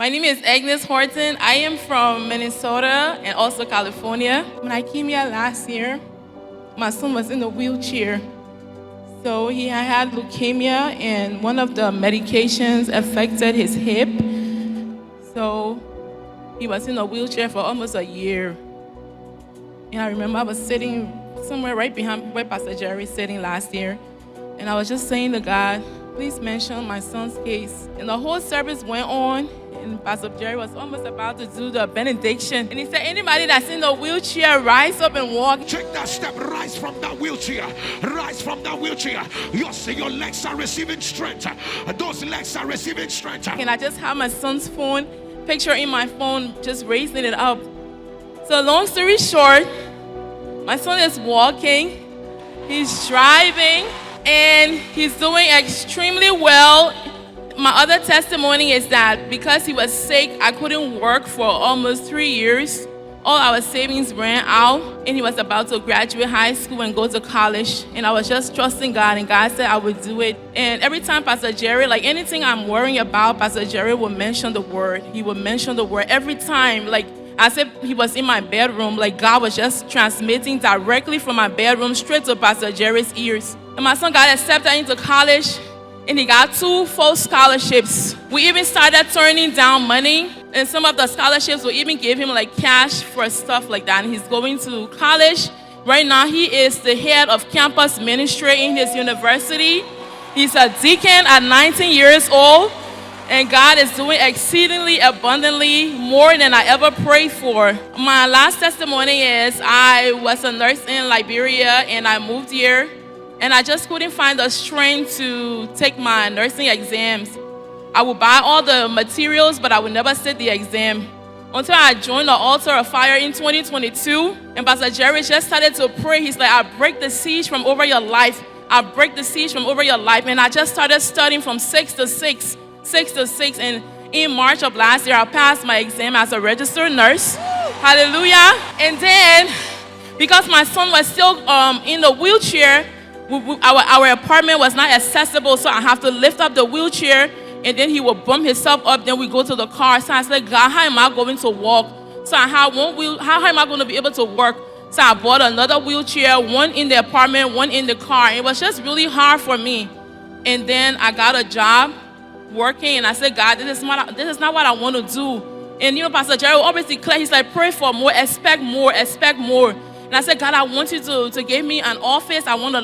My name is Agnes Horton. I am from Minnesota and also California. When I came here last year, my son was in a wheelchair. So he had leukemia and one of the medications affected his hip. So he was in a wheelchair for almost a year. And I remember I was sitting somewhere right behind where Pastor Jerry was sitting last year. And I was just saying to God, please mention my son's case. And the whole service went on. And Pastor Jerry was almost about to do the benediction. And he said, anybody that's in the wheelchair, rise up and walk. Take that step, rise from that wheelchair. Rise from that wheelchair. Your legs are receiving strength. Those legs are receiving strength. And I just have my son's phone, picture in my phone, just raising it up. So long story short, my son is walking, he's driving, and he's doing extremely well. My other testimony is that because he was sick, I couldn't work for almost 3 years. All our savings ran out, and he was about to graduate high school and go to college. And I was just trusting God, and God said I would do it. And every time Pastor Jerry, like anything I'm worrying about, Pastor Jerry will mention the word. He would mention the word every time. Like as if he was in my bedroom, like God was just transmitting directly from my bedroom straight to Pastor Jerry's ears. And my son got accepted into college. And he got 2 full scholarships. We even started turning down money. And some of the scholarships will even give him like cash for stuff like that. And he's going to college. Right now, he is the head of campus ministry in his university. He's a deacon at 19 years old. And God is doing exceedingly abundantly more than I ever prayed for. My last testimony is I was a nurse in Liberia and I moved here. And I just couldn't find the strength to take my nursing exams. I would buy all the materials, but I would never sit the exam. Until I joined the altar of fire in 2022, and Pastor Jerry just started to pray. He's like, I break the siege from over your life. I break the siege from over your life. And I just started studying from 6 to 6. And in March of last year, I passed my exam as a registered nurse. Hallelujah. And then, because my son was still in the wheelchair, our apartment was not accessible, so I have to lift up the wheelchair, and then he will bump himself up. Then we go to the car. So I said, God, how am I going to walk? So I had one wheel. How am I going to be able to work? So I bought another wheelchair, one in the apartment, one in the car. It was just really hard for me. And then I got a job working, and I said, God, this is not what I want to do. And Pastor Jerry always declared, he's like, pray for more, expect more, expect more. And I said, God, I want you to give me an office. I want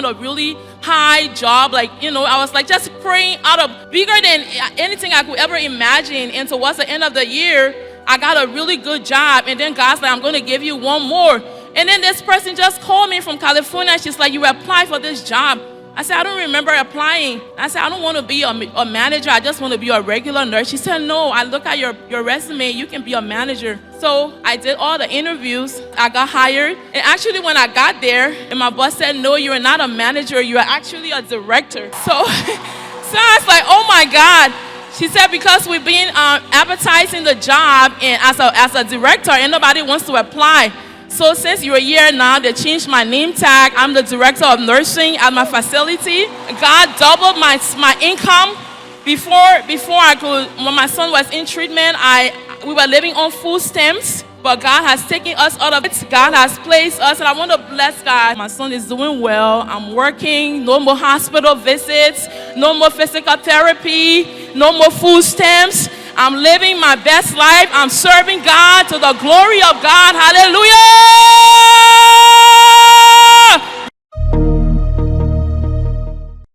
a really high job. I was like just praying out of bigger than anything I could ever imagine. And towards the end of the year, I got a really good job. And then God's like, I'm going to give you one more. And then this person just called me from California. She's like, you applied for this job. I said, I don't remember applying. I said, I don't want to be a manager. I just want to be a regular nurse. She said, no, I look at your resume. You can be a manager. So I did all the interviews. I got hired. And actually, when I got there, and my boss said, no, you're not a manager. You're actually a director. So I was like, oh, my God. She said, because we've been advertising the job and as a director, and nobody wants to apply. So since you're here now, they changed my name tag. I'm the director of nursing at my facility. God doubled my income. Before when my son was in treatment, we were living on food stamps. But God has taken us out of it. God has placed us, and I want to bless God. My son is doing well. I'm working. No more hospital visits. No more physical therapy. No more food stamps. I'm living my best life. I'm serving God to the glory of God. Hallelujah.